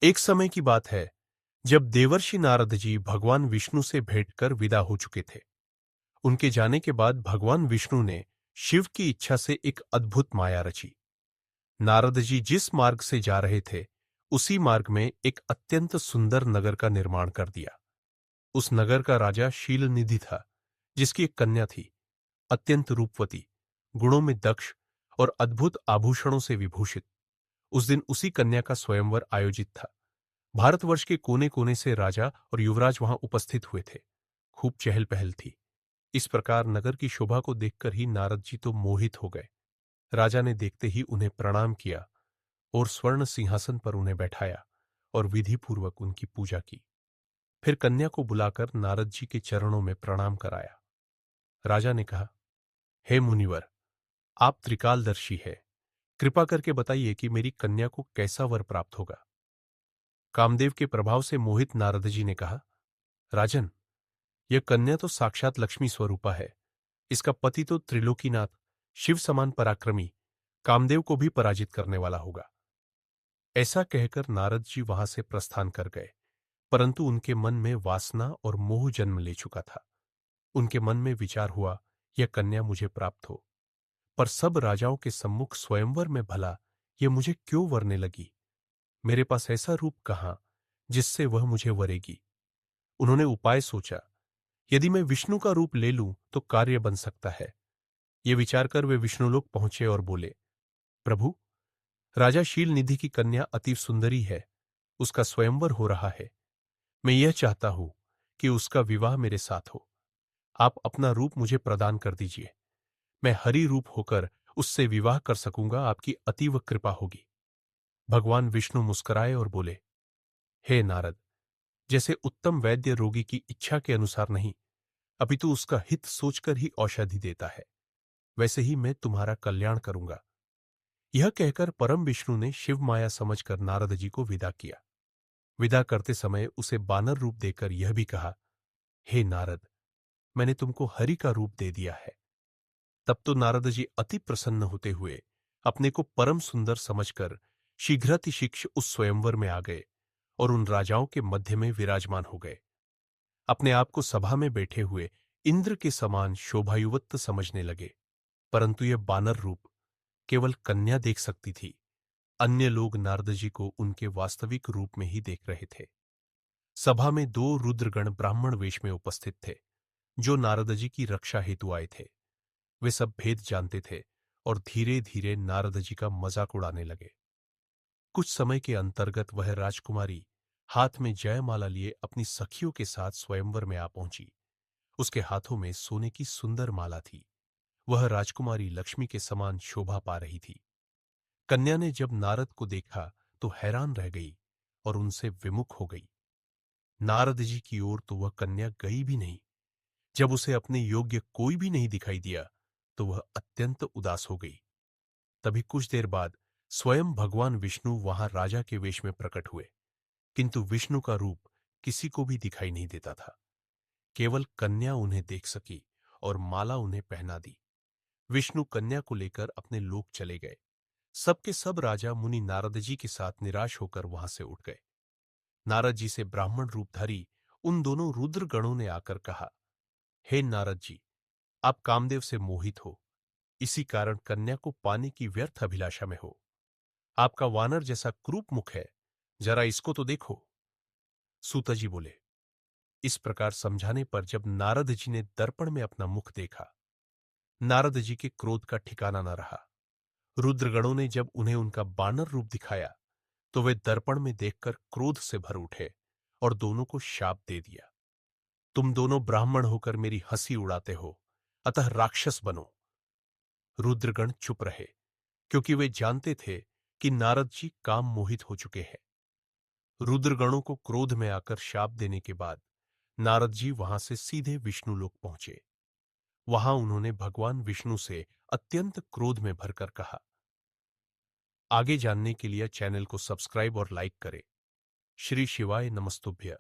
एक समय की बात है जब देवर्षि नारद जी भगवान विष्णु से भेंट कर विदा हो चुके थे। उनके जाने के बाद भगवान विष्णु ने शिव की इच्छा से एक अद्भुत माया रची। नारद जी जिस मार्ग से जा रहे थे उसी मार्ग में एक अत्यंत सुंदर नगर का निर्माण कर दिया। उस नगर का राजा शीलनिधि था, जिसकी एक कन्या थी, अत्यंत रूपवती, गुणों में दक्ष और अद्भुत आभूषणों से विभूषित। उस दिन उसी कन्या का स्वयंवर आयोजित था। भारतवर्ष के कोने कोने से राजा और युवराज वहां उपस्थित हुए थे। खूब चहल पहल थी। इस प्रकार नगर की शोभा को देखकर ही नारद जी तो मोहित हो गए। राजा ने देखते ही उन्हें प्रणाम किया और स्वर्ण सिंहासन पर उन्हें बैठाया और विधि पूर्वक उनकी पूजा की। फिर कन्या को बुलाकर नारद जी के चरणों में प्रणाम कराया। राजा ने कहा, हे मुनिवर, आप त्रिकालदर्शी है, कृपा करके बताइए कि मेरी कन्या को कैसा वर प्राप्त होगा। कामदेव के प्रभाव से मोहित नारद जी ने कहा, राजन, यह कन्या तो साक्षात लक्ष्मी स्वरूपा है। इसका पति तो त्रिलोकीनाथ, शिव समान पराक्रमी, कामदेव को भी पराजित करने वाला होगा। ऐसा कहकर नारद जी वहां से प्रस्थान कर गए, परंतु उनके मन में वासना और मोह जन्म ले चुका था। उनके मन में विचार हुआ, यह कन्या मुझे प्राप्त हो, पर सब राजाओं के सम्मुख स्वयंवर में भला यह मुझे क्यों वरने लगी। मेरे पास ऐसा रूप कहां जिससे वह मुझे वरेगी। उन्होंने उपाय सोचा, यदि मैं विष्णु का रूप ले लूं तो कार्य बन सकता है। ये विचार कर वे विष्णुलोक पहुंचे और बोले, प्रभु, राजा शील निधि की कन्या अति सुंदरी है, उसका स्वयंवर हो रहा है। मैं यह चाहता हूं कि उसका विवाह मेरे साथ हो। आप अपना रूप मुझे प्रदान कर दीजिए, मैं हरि रूप होकर उससे विवाह कर सकूंगा, आपकी अतीव कृपा होगी। भगवान विष्णु मुस्कुराए और बोले, हे नारद, जैसे उत्तम वैद्य रोगी की इच्छा के अनुसार नहीं अपितु उसका हित सोचकर ही औषधि देता है, वैसे ही मैं तुम्हारा कल्याण करूंगा। यह कहकर परम विष्णु ने शिव माया समझकर नारद जी को विदा किया। विदा करते समय उसे बानर रूप देकर यह भी कहा, हे नारद, मैंने तुमको हरि का रूप दे दिया है। तब तो नारद जी अति प्रसन्न होते हुए अपने को परम सुंदर समझकर शीघ्रातिशीघ्र उस स्वयंवर में आ गए और उन राजाओं के मध्य में विराजमान हो गए। अपने आप को सभा में बैठे हुए इंद्र के समान शोभायुक्त समझने लगे, परंतु यह बानर रूप केवल कन्या देख सकती थी। अन्य लोग नारद जी को उनके वास्तविक रूप में ही देख रहे थे। सभा में दो रुद्रगण ब्राह्मण वेश में उपस्थित थे, जो नारद जी की रक्षा हेतु आए थे। वे सब भेद जानते थे और धीरे धीरे नारद जी का मजाक उड़ाने लगे। कुछ समय के अंतर्गत वह राजकुमारी हाथ में जयमाला लिए अपनी सखियों के साथ स्वयंवर में आ पहुंची। उसके हाथों में सोने की सुंदर माला थी। वह राजकुमारी लक्ष्मी के समान शोभा पा रही थी। कन्या ने जब नारद को देखा तो हैरान रह गई और उनसे विमुख हो गई। नारद जी की ओर तो वह कन्या गई भी नहीं। जब उसे अपने योग्य कोई भी नहीं दिखाई दिया तो वह अत्यंत उदास हो गई। तभी कुछ देर बाद स्वयं भगवान विष्णु वहां राजा के वेश में प्रकट हुए, किंतु विष्णु का रूप किसी को भी दिखाई नहीं देता था। केवल कन्या उन्हें देख सकी और माला उन्हें पहना दी। विष्णु कन्या को लेकर अपने लोक चले गए। सबके सब राजा मुनि नारद जी के साथ निराश होकर वहां से उठ गए। नारद जी से ब्राह्मण रूपधारी उन दोनों रुद्र गणों ने आकर कहा, हे नारद जी, आप कामदेव से मोहित हो, इसी कारण कन्या को पाने की व्यर्थ अभिलाषा में हो। आपका वानर जैसा क्रूप मुख है, जरा इसको तो देखो। सूत जी बोले। इस प्रकार समझाने पर जब नारद जी ने दर्पण में अपना मुख देखा, नारद जी के क्रोध का ठिकाना न रहा। रुद्रगणों ने जब उन्हें उनका बानर रूप दिखाया तो वे दर्पण में देखकर क्रोध से भर उठे और दोनों को शाप दे दिया। तुम दोनों ब्राह्मण होकर मेरी हंसी उड़ाते हो, अतः राक्षस बनो। रुद्रगण चुप रहे, क्योंकि वे जानते थे कि नारद जी काम मोहित हो चुके हैं। रुद्रगणों को क्रोध में आकर शाप देने के बाद नारद जी वहां से सीधे विष्णु लोक पहुंचे। वहां उन्होंने भगवान विष्णु से अत्यंत क्रोध में भरकर कहा, आगे जानने के लिए चैनल को सब्सक्राइब और लाइक करें। श्री शिवाय नमस्तुभ्य।